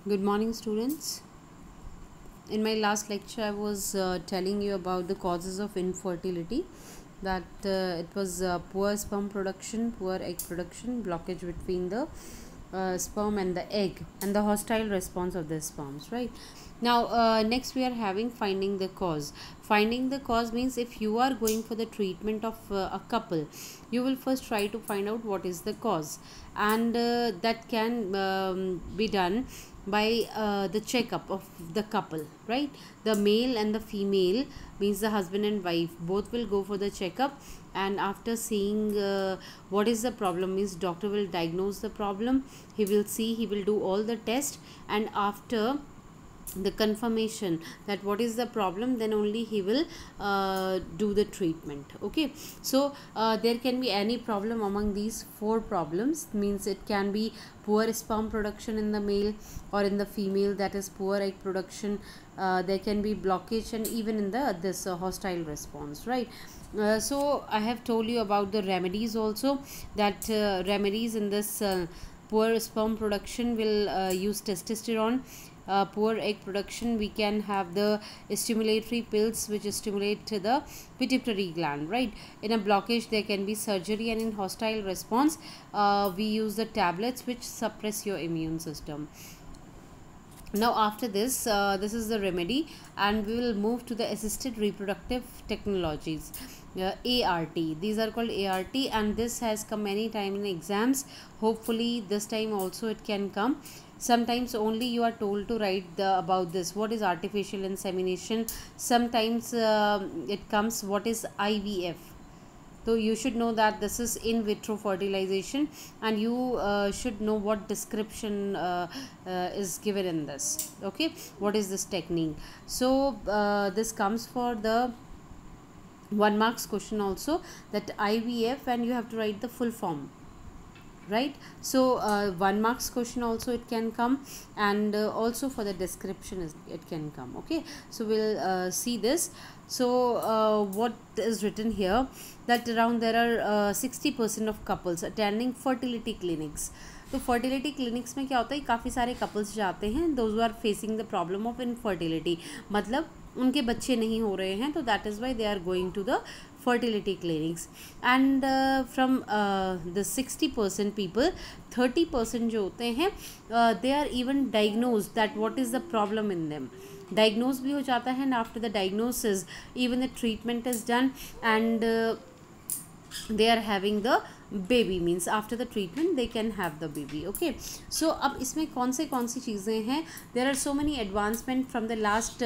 Good morning, students. In my last lecture, I was telling you about the causes of infertility. That it was poor sperm production, poor egg production, blockage between the sperm and the egg, and the hostile response of the sperms. Right now, next we are having finding the cause. Finding the cause means if you are going for the treatment of a couple, you will first try to find out what is the cause, and that can be done by the checkup of the couple, right? The male and the female, means the husband and wife, both will go for the checkup, and after seeing what is the problem, means doctor will diagnose the problem. He will see, he will do all the test, and after the confirmation that what is the problem, then only he will do the treatment. Okay, so there can be any problem among these four problems, means it can be poor sperm production in the male, or in the female that is poor egg production. There can be blockage, and even in the this hostile response, right? So I have told you about the remedies also, that remedies in this poor sperm production will use testosterone. Poor egg production, we can have the stimulatory pills which stimulate the pituitary gland, right? In a blockage there can be surgery, and in hostile response we use the tablets which suppress your immune system. Now after this, this is the remedy, and we will move to the assisted reproductive technologies, ART. These are called ART, and this has come many time in exams. Hopefully this time also it can come. Sometimes only you are told to write about this, what is artificial insemination. Sometimes it comes what is IVF. So you should know that this is in vitro fertilization, and you should know what description is given in this. Okay, what is this technique? So this comes for the 1 marks question also, that IVF, and you have to write the full form, right? So 1 marks question also it can come, and also for the description it can come. Okay, so we'll see this. So what is written here, that around there are 60% of couples attending fertility clinics. तो fertility clinics में क्या होता है, काफ़ी सारे couples जाते हैं, those are facing the problem of infertility, मतलब उनके बच्चे नहीं हो रहे हैं, तो that is why they are going to the fertility clinics. And from the 60% people, 30% जो होते हैं, they are even diagnosed that what is the problem in them. Diagnose भी हो जाता है, and after the diagnosis even the treatment is done, and they are having the baby, means after the treatment they can have the baby. Okay, so अब इसमें कौन सी चीज़ें हैं, there are so many advancement from the last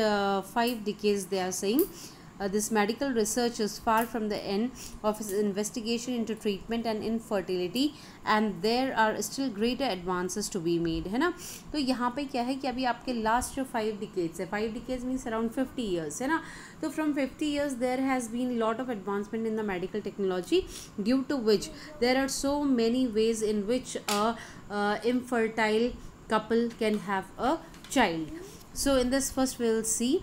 5 decades they are saying. This medical research is far from the end of its investigation into treatment and infertility, and there are still greater advances to be made, है ना. तो यहाँ पे क्या है कि अभी आपके लास्ट जो 5 decades है, 5 decades means around 50 years, है ना. तो from 50 years there has been lot of advancement in the medical technology, due to which there are so many ways in which a infertile couple can have a child. So in this first we will see,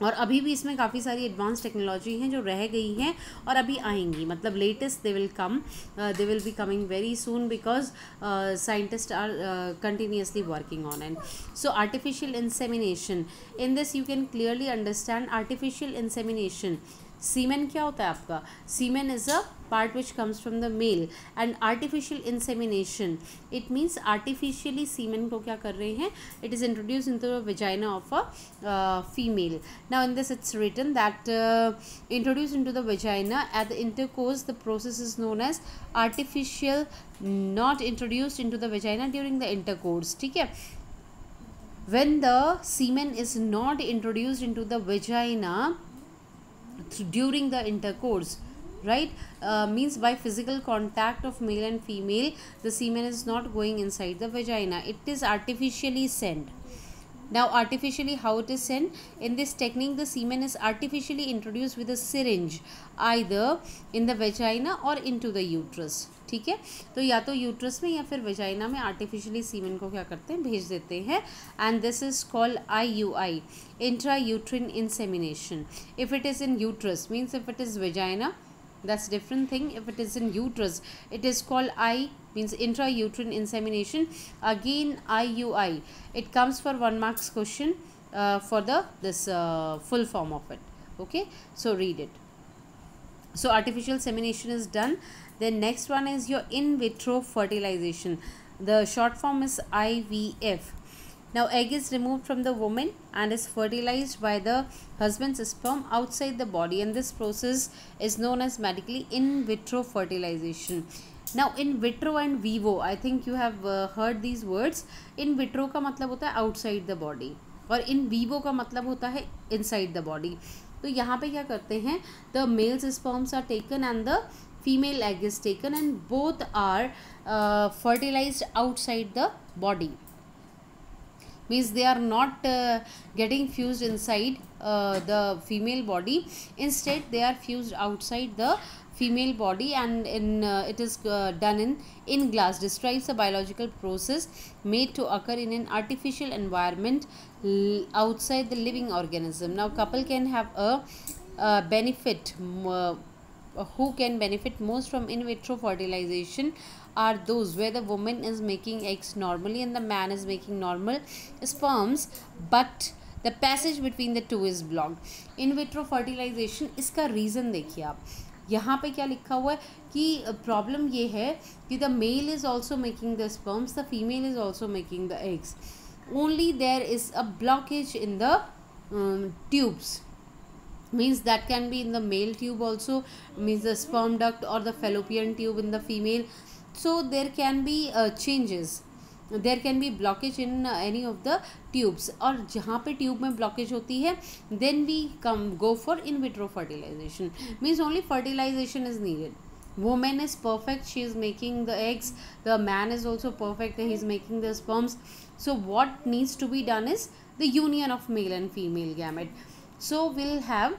और अभी भी इसमें काफ़ी सारी advance technology हैं जो रह गई हैं और अभी आएंगी, मतलब latest they will come, they will be coming very soon, because scientist are continuously working on and. So artificial insemination, in this you can clearly understand artificial insemination. Semen क्या होता है आपका, semen is a part which comes from the male, and artificial insemination it means artificially semen को क्या कर रहे हैं, it is introduce in the vagina of a female. Now in this it's written that introduce into the vagina at the intercourse, the process is known as artificial, not introduced into the vagina during the intercourse. ठीक है, when the semen is not introduced into the vagina during the intercourse, right, means by physical contact of male and female, the semen is not going inside the vagina, it is artificially sent. Now artificially how it is sent, in this technique the semen is artificially introduced with a syringe either in the vagina or into the uterus. ठीक है, तो या तो uterus में या फिर vagina में artificially semen को क्या करते हैं, भेज देते हैं, and this is called IUI, intra uterine insemination. If it is in uterus, means if it is vagina, that's different thing. If it is in uterus, it is called means intrauterine insemination. Again IUI, it comes for 1 marks question for the this full form of it. Okay, so read it. So artificial semination is done. Then next one is your in vitro fertilization. The short form is IVF. Now egg is removed from the woman and is fertilized by the husband's sperm outside the body, and this process is known as medically in vitro fertilization. Now in vitro and vivo, I think you have heard these words. In vitro का मतलब होता है outside the body और in vivo का मतलब होता है inside the body. तो यहाँ पे क्या करते हैं, the male's sperms are taken and the female egg is taken and both are fertilized outside the body. Means they are not getting fused inside the female body. Instead they are fused outside the female body, and it is done in glass. Describes a biological process made to occur in an artificial environment outside the living organism. Now couple can have a benefit. Who can benefit most from in vitro fertilization are those where the woman is making eggs normally and the man is making normal sperms, but the passage between the two is blocked. In vitro fertilization, इसका reason देखिए आप, यहाँ पे क्या लिखा हुआ है कि प्रॉब्लम ये है कि the mail is also making the sperms, the female is also making the eggs. Only there is a blockage in the tubes. Means that can be in the male tube also, means the sperm duct or the fallopian tube in the female. So there can be changes, there can be blockage in any of the tubes, और जहाँ पे tube में blockage होती है then we go for in vitro fertilization. Means only fertilization is needed. Woman is perfect, she is making the eggs, the man is also perfect, he is making the sperms. So what needs to be done is the union of male and female gamete. So we'll have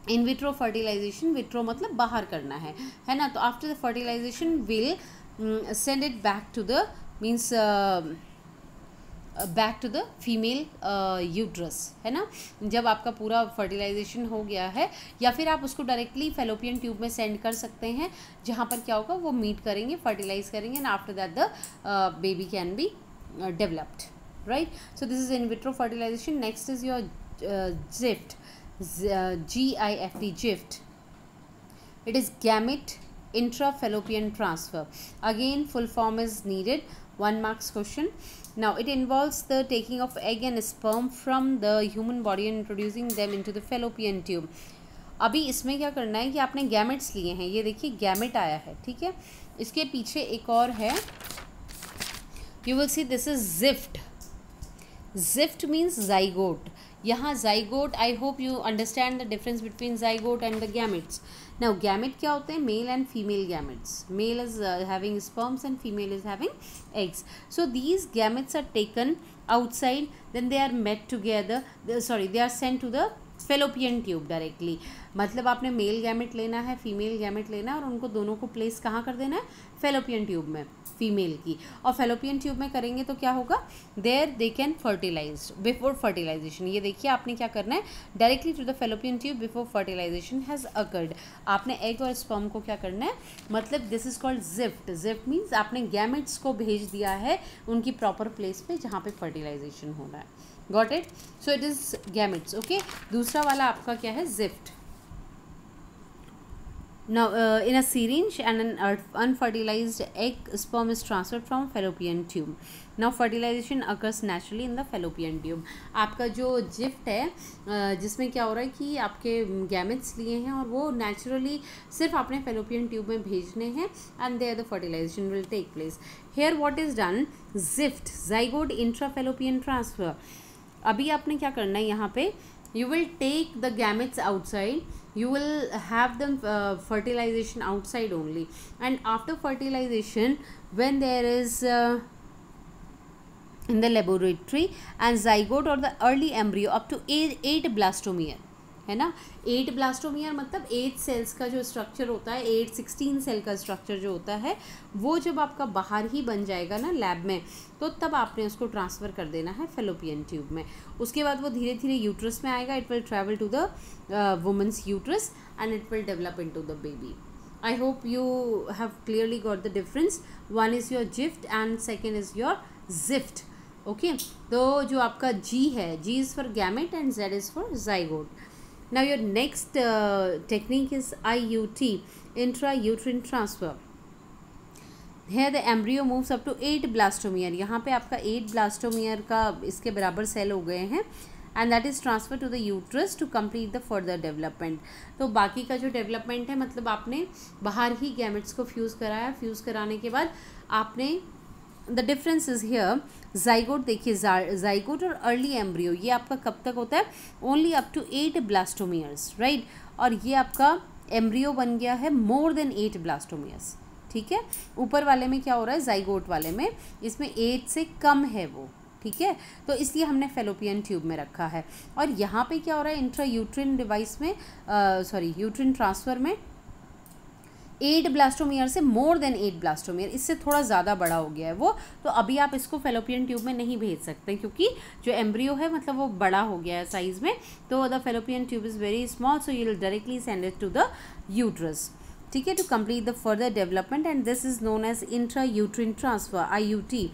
in vitro fertilization. Vitro मतलब बाहर करना है ना. तो after the fertilization we'll send it back to the means back to the female uterus, है ना. जब आपका पूरा fertilization हो गया है, या फिर आप उसको डायरेक्टली फेलोपियन ट्यूब में सेंड कर सकते हैं, जहाँ पर क्या होगा वो मीट करेंगे, फर्टिलाइज करेंगे, and after that the baby can be developed, right? So this is in vitro fertilization. Next is your GIFT, GIFT, GIFT. It is gamete intrafallopian transfer. Again full form is needed, 1 marks question. Now it involves the taking of egg and sperm from the human body and introducing them into the fallopian tube. अभी इसमें क्या करना है कि आपने gametes लिए हैं, ये देखिए गैमेट आया है, ठीक है. इसके पीछे एक और है, you will see this is ZIFT. ZIFT means zygote. यहाँ zygote, I hope you understand the difference between zygote and the gametes. Now gamete क्या होते हैं, male and female gametes. Male is having sperms and female is having eggs. So these gametes are taken outside, then they are met together, they are sent to the fallopian tube directly. मतलब आपने male gamete लेना है, female gamete लेना है, और उनको दोनों को प्लेस कहाँ कर देना है, फेलोपियन ट्यूब में, फीमेल की. और फेलोपियन ट्यूब में करेंगे तो क्या होगा, there they can fertilize before fertilization. ये देखिए आपने क्या करना है, directly to the fallopian tube before fertilization has occurred. आपने एग और स्पर्म को क्या करना है, मतलब this is called GIFT. GIFT means आपने गैमेट्स को भेज दिया है उनकी प्रॉपर प्लेस पे जहाँ पे फर्टिलाइजेशन होना है. Got it? So it is gametes. Okay. दूसरा वाला आपका क्या है, ZIFT. Now in a syringe and an unfertilized egg, sperm is transferred from fallopian tube. Now fertilization occurs naturally in the fallopian tube. आपका जो gift है जिसमें क्या हो रहा है कि आपके गैमेट्स लिए हैं और वो नेचुरली सिर्फ अपने फेलोपियन ट्यूब में भेजने हैं, and there the fertilization will take place. Here what is done, GIFT zygote intrafallopian transfer. अभी आपने क्या करना है यहाँ पे, you will take the gametes outside, you will have them fertilization outside only, and after fertilization when there is in the laboratory and zygote or the early embryo up to 8 blastomer, है ना. 8 blastomere मतलब 8 sales का जो structure होता है, 16 cell का structure जो होता है, वो जब आपका बाहर ही बन जाएगा ना लैब में, तो तब आपने उसको ट्रांसफ़र कर देना है फेलोपियन ट्यूब में. उसके बाद वो धीरे धीरे यूट्रस में आएगा, it will travel to the woman's uterus and it will develop into the baby. I hope you have clearly got the difference. One is your gift and second is your zift. Okay, तो जो आपका G है, G is for gamete and Z is for zygote. Now your next technique is IUT, intrauterine transfer. Here the embryo moves up to 8 blastomer. यहाँ पे आपका 8 blastomer का इसके बराबर सेल हो गए हैं and that is transfer to the uterus to complete the further development. तो बाकी का जो डेवलपमेंट है मतलब आपने बाहर ही गैमेट्स को फ्यूज़ कराया, फ्यूज़ कराने के बाद आपने the difference is here zygote. देखिए जाइगोट और अर्ली एम्ब्रियो ये आपका कब तक होता है, only up to 8 blastomeres, right. और ये आपका एम्ब्रियो बन गया है मोर देन 8 ब्लास्टोमियर्स. ठीक है, ऊपर वाले में क्या हो रहा है, जाइगोट वाले में इसमें 8 से कम है वो. ठीक है, तो इसलिए हमने फेलोपियन ट्यूब में रखा है. और यहाँ पे क्या हो रहा है, इंट्रा यूट्रिन डिवाइस में यूट्रिन ट्रांसफ़र में 8 ब्लास्टोमियर से मोर देन 8 ब्लास्टोमियर, इससे थोड़ा ज़्यादा बड़ा हो गया है वो. तो अभी आप इसको फेलोपियन ट्यूब में नहीं भेज सकते क्योंकि जो एम्ब्रियो है मतलब वो बड़ा हो गया है साइज़ में. तो the fallopian tube is very small, so you will directly send it to the uterus. ठीक है, to complete the further development and this is known as intrauterine transfer, IUT.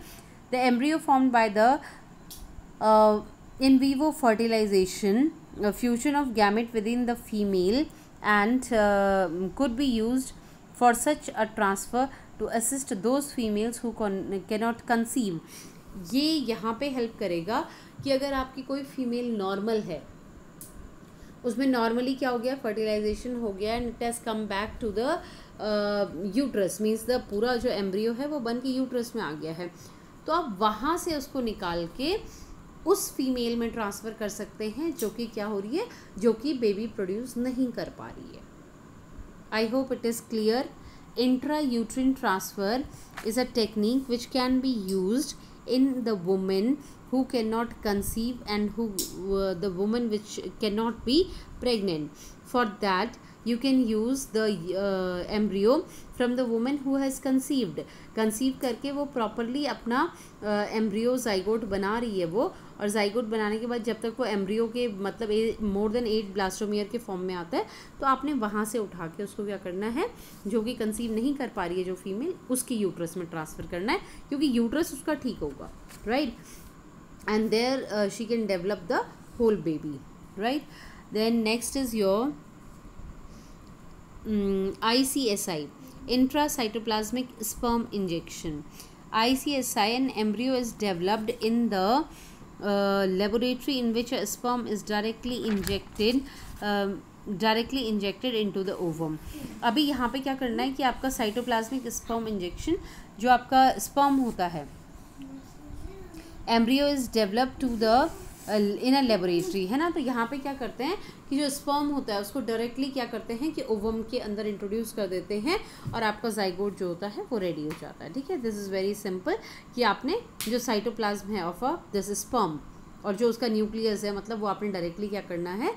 The embryo formed by the in vivo fertilization, fusion of gamete within the female and could be used for such a transfer to assist those females who cannot conceive. ये यहाँ पे help करेगा कि अगर आपकी कोई female normal है, उसमें नॉर्मली क्या हो गया, फर्टिलाइजेशन हो गया and it has come back to the uterus, means the पूरा जो एम्ब्रियो है वो बन के यूट्रस में आ गया है. तो आप वहाँ से उसको निकाल के उस फीमेल में ट्रांसफ़र कर सकते हैं जो कि क्या हो रही है, जो कि बेबी प्रोड्यूस नहीं कर पा रही है. I hope it is clear. Intra uterine transfer is a technique which can be used in the women who cannot conceive and who the woman which cannot be pregnant. For that you can use the embryo from the woman who has conceived. conceive करके वो properly अपना embryo zygote बना रही है वो, और zygote बनाने के बाद जब तक वो embryo के मतलब more than 8 blastomer के फॉर्म में आता है, तो आपने वहाँ से उठा के उसको क्या करना है, जो कि कंसीव नहीं कर पा रही है जो फीमेल, उसकी यूट्रस में ट्रांसफ़र करना है क्योंकि यूट्रस उसका ठीक होगा, right. And there she can develop the whole baby, right. Then next is your ICSI, intracytoplasmic sperm injection. ICSI, an embryo is developed in the laboratory in which a sperm is directly injected into the ovum. अभी यहाँ पे क्या करना है कि आपका cytoplasmic sperm injection, जो आपका स्पर्म होता है, embryo is develop to the in a laboratory, है ना. तो यहाँ पे क्या करते हैं कि जो स्पर्म होता है उसको डायरेक्टली क्या करते हैं कि ओवम के अंदर इंट्रोड्यूस कर देते हैं और आपका जाइगोट जो होता है वो रेडी हो जाता है. ठीक है, दिस इज़ वेरी सिंपल कि आपने जो साइटोप्लाज्म है ऑफ अ दिस स्पर्म और जो उसका न्यूक्लियस है मतलब वो आपने डायरेक्टली क्या करना है,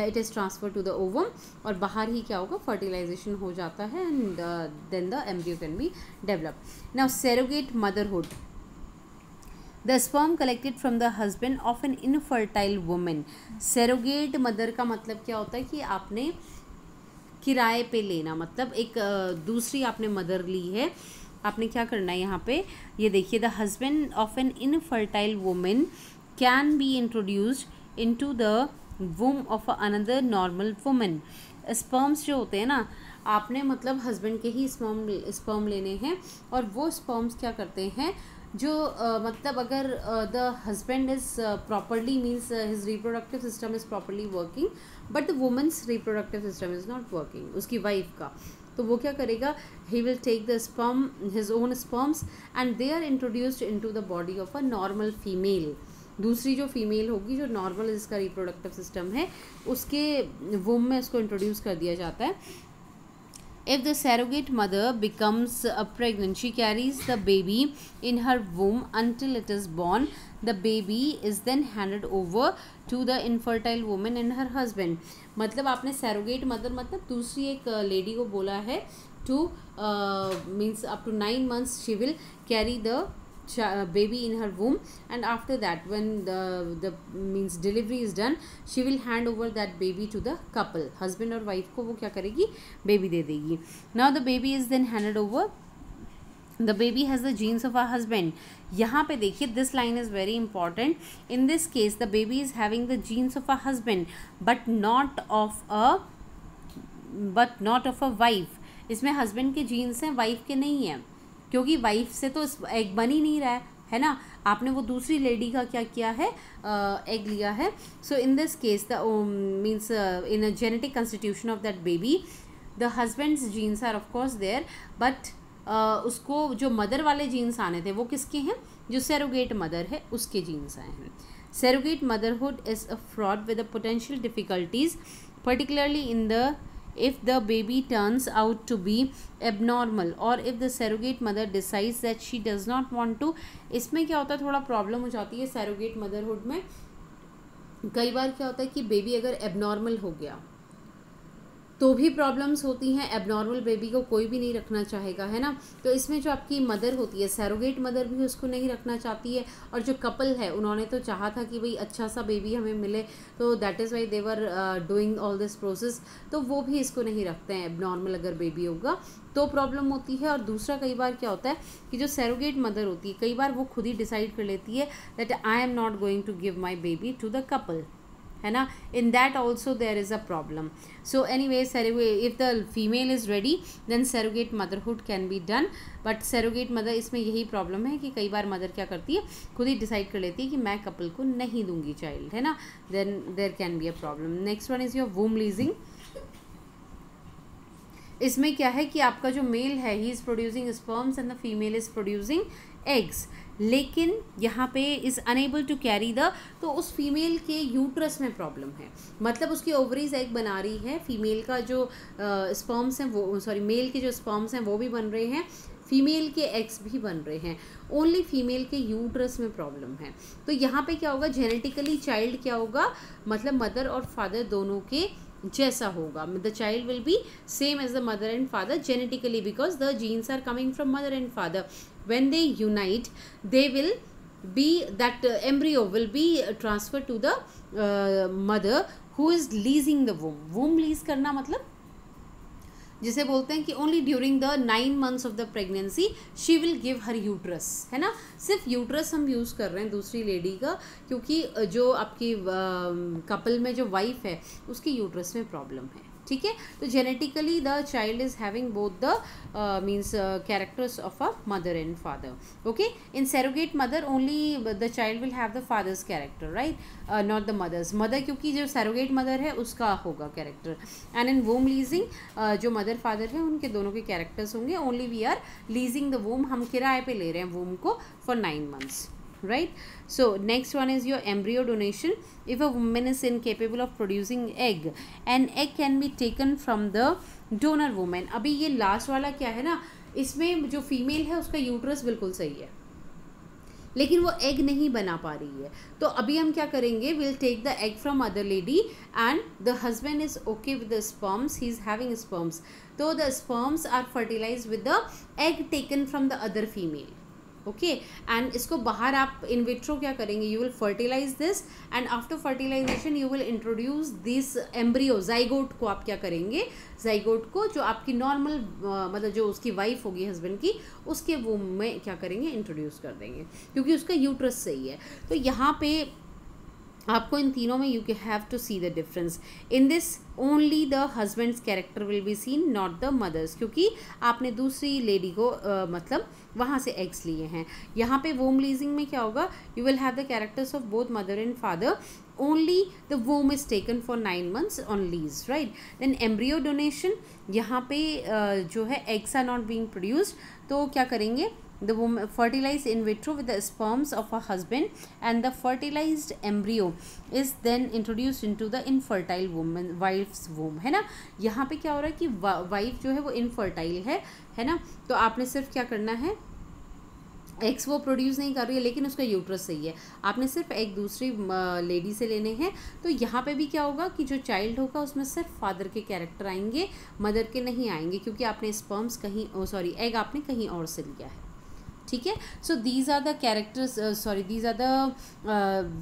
it is transfer to the ovum, और बाहर ही क्या होगा, फर्टिलाइजेशन हो जाता है and then the embryo can be develop. Now surrogate motherhood. The sperm collected from the husband of an infertile woman. Surrogate mother का मतलब क्या होता है कि आपने किराए पे लेना, मतलब एक दूसरी आपने मदर ली है. आपने क्या करना है यहाँ पे, ये देखिए, the husband of an infertile women can be introduced into the womb of another normal women. Sperms जो होते हैं ना, आपने मतलब हस्बैंड के ही स्पर्म लेने हैं और वो स्पर्म्स क्या करते हैं, जो मतलब अगर the husband is properly means his reproductive system is properly working but the woman's reproductive system is not working, उसकी वाइफ का, तो वो क्या करेगा, he will take the sperm, his own sperms, and they are introduced into the body of a normal female. दूसरी जो female होगी, जो नॉर्मल जिसका रिप्रोडक्टिव सिस्टम है, उसके वूम में उसको इंट्रोड्यूस कर दिया जाता है. If the surrogate mother becomes pregnant, she carries the baby in her womb until it is born. The baby is then handed over to the infertile woman and her husband. मतलब आपने surrogate mother मतलब दूसरी एक lady को बोला है to means up to 9 months she will carry the baby in her womb, and after that when the means delivery is done, she will hand over that baby to the couple, husband और wife को वो क्या करेगी, baby दे देगी. Now the baby is then handed over. The baby has the genes of her husband. यहाँ पे देखिए this line is very important. In this case the baby is having the genes of a husband but not of a wife. इसमें husband के genes हैं, wife के नहीं हैं, क्योंकि वाइफ से तो एग बन ही नहीं रहा है ना, आपने वो दूसरी लेडी का क्या किया है, एग लिया है. So in this case the means in a genetic constitution of that baby the husband's genes are of course there, but उसको जो मदर वाले जीन्स आने थे वो किसके हैं, जो सरोगेट मदर है उसके जीन्स आए हैं. Surrogate motherhood is a fraud with the potential difficulties, particularly in the if the baby turns out to be abnormal or if the surrogate mother decides that she does not want to. इसमें क्या होता है, थोड़ा problem हो जाती है surrogate motherhood में. कई बार क्या होता है कि बेबी अगर एबनॉर्मल हो गया तो भी प्रॉब्लम्स होती हैं, एबनॉर्मल बेबी को कोई भी नहीं रखना चाहेगा, है ना. तो इसमें जो आपकी मदर होती है, सरोगेट मदर भी उसको नहीं रखना चाहती है, और जो कपल है उन्होंने तो चाहा था कि भाई अच्छा सा बेबी हमें मिले, तो that is why they were doing all this process, तो वो भी इसको नहीं रखते हैं. एबनॉर्मल अगर बेबी होगा तो प्रॉब्लम होती है. और दूसरा कई बार क्या होता है कि जो सरोगेट मदर होती है कई बार वो खुद ही डिसाइड कर लेती है that I am not going to give my baby to the couple, है ना. In that also there is a problem. So anyway if the female is ready then surrogate motherhood can be done. But surrogate mother, इसमें यही problem है कि कई बार mother क्या करती है, खुद ही डिसाइड कर लेती है कि मैं कपल को नहीं दूंगी चाइल्ड, है ना. Then there can be a problem. Next one is your womb leasing. इसमें क्या है कि आपका जो मेल है he is producing sperms and the female is producing eggs, लेकिन यहाँ पे is unable to carry the, तो उस फीमेल के यूट्रस में प्रॉब्लम है, मतलब उसकी ओवरीज एग बना रही है, फीमेल का जो स्पर्म्स हैं वो मेल के जो स्पर्म्स हैं वो भी बन रहे हैं, फीमेल के एग्स भी बन रहे हैं, ओनली फीमेल के यूट्रस में प्रॉब्लम है. तो यहाँ पे क्या होगा, जेनेटिकली चाइल्ड क्या होगा, मतलब मदर और फादर दोनों के जैसा होगा. The child will be same as the mother and father genetically, because the genes are coming from mother and father. When they unite, they will be, that embryo will be transferred to the mother who is leasing the womb. Womb lease करना मतलब जिसे बोलते हैं कि only during the 9 months of the pregnancy she will give her uterus, है ना. सिर्फ uterus हम यूज़ कर रहे हैं दूसरी लेडी का, क्योंकि जो आपकी कपल में जो वाइफ है उसकी यूट्रस में प्रॉब्लम है, ठीक है. तो genetically the child is having both the means characters of a mother and father. Okay, in surrogate mother only the child will have the father's character, right, not the mother's. Mother क्योंकि जो surrogate mother है उसका होगा character. And in womb leasing जो mother father है उनके दोनों के कैरेक्टर्स होंगे. Only we are leasing the womb, हम किराए पे ले रहे हैं वोम को for 9 months, right. So next one is your embryo donation. If a woman is incapable of producing egg, an egg can be taken from the donor woman. अभी ये last वाला क्या है ना, इसमें जो फीमेल है उसका यूट्रस बिल्कुल सही है लेकिन वो एग नहीं बना पा रही है. तो अभी हम क्या करेंगे, will take the egg from other lady and the husband is okay with the sperms, he is having sperms. तो the sperms are fertilized with the egg taken from the other female. Okay, and इसको बाहर आप in vitro क्या करेंगे, you will fertilize this and after fertilization you will introduce this embryo, zygote को आप क्या करेंगे, जाइगोट को जो आपकी नॉर्मल मतलब जो उसकी वाइफ होगी हस्बैंड की, उसके वूम में क्या करेंगे, इंट्रोड्यूस कर देंगे, क्योंकि उसका यूट्रस सही है. तो यहाँ पे आपको इन तीनों में you have to see the difference. In this only the husband's character will be seen, not the mother's, क्योंकि आपने दूसरी लेडी को मतलब वहाँ से एग्स लिए हैं. यहाँ पे वोम लीजिंग में क्या होगा, you will have the characters of both mother and father, only the womb is taken for 9 months on lease, right. Then embryo donation, यहाँ पे जो है eggs are not being produced, तो क्या करेंगे, the woman fertilized in vitro with the sperms of her husband and the fertilized embryo is then introduced into the infertile woman wife's womb, है ना. यहाँ पे क्या हो रहा है कि वाइफ जो है वो इनफर्टाइल है ना. तो आपने सिर्फ क्या करना है, एग्स वो प्रोड्यूस नहीं कर रही है लेकिन उसका यूट्रस सही है, आपने सिर्फ एग दूसरी लेडी से लेने हैं. तो यहाँ पे भी क्या होगा कि जो चाइल्ड होगा उसमें सिर्फ फादर के कैरेक्टर आएंगे, मदर के नहीं आएंगे, क्योंकि आपने स्पर्म्स कहीं एग आपने कहीं और से लिया है, ठीक है. So these are the characters, these are the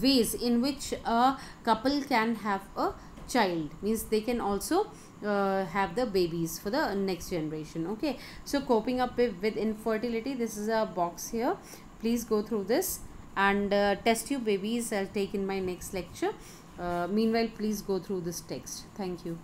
ways in which a couple can have a child, means they can also have the babies for the next generation. Okay, so coping up with infertility, this is a box here. Please go through this, and test tube babies I'll take in my next lecture. Meanwhile, please go through this text. Thank you.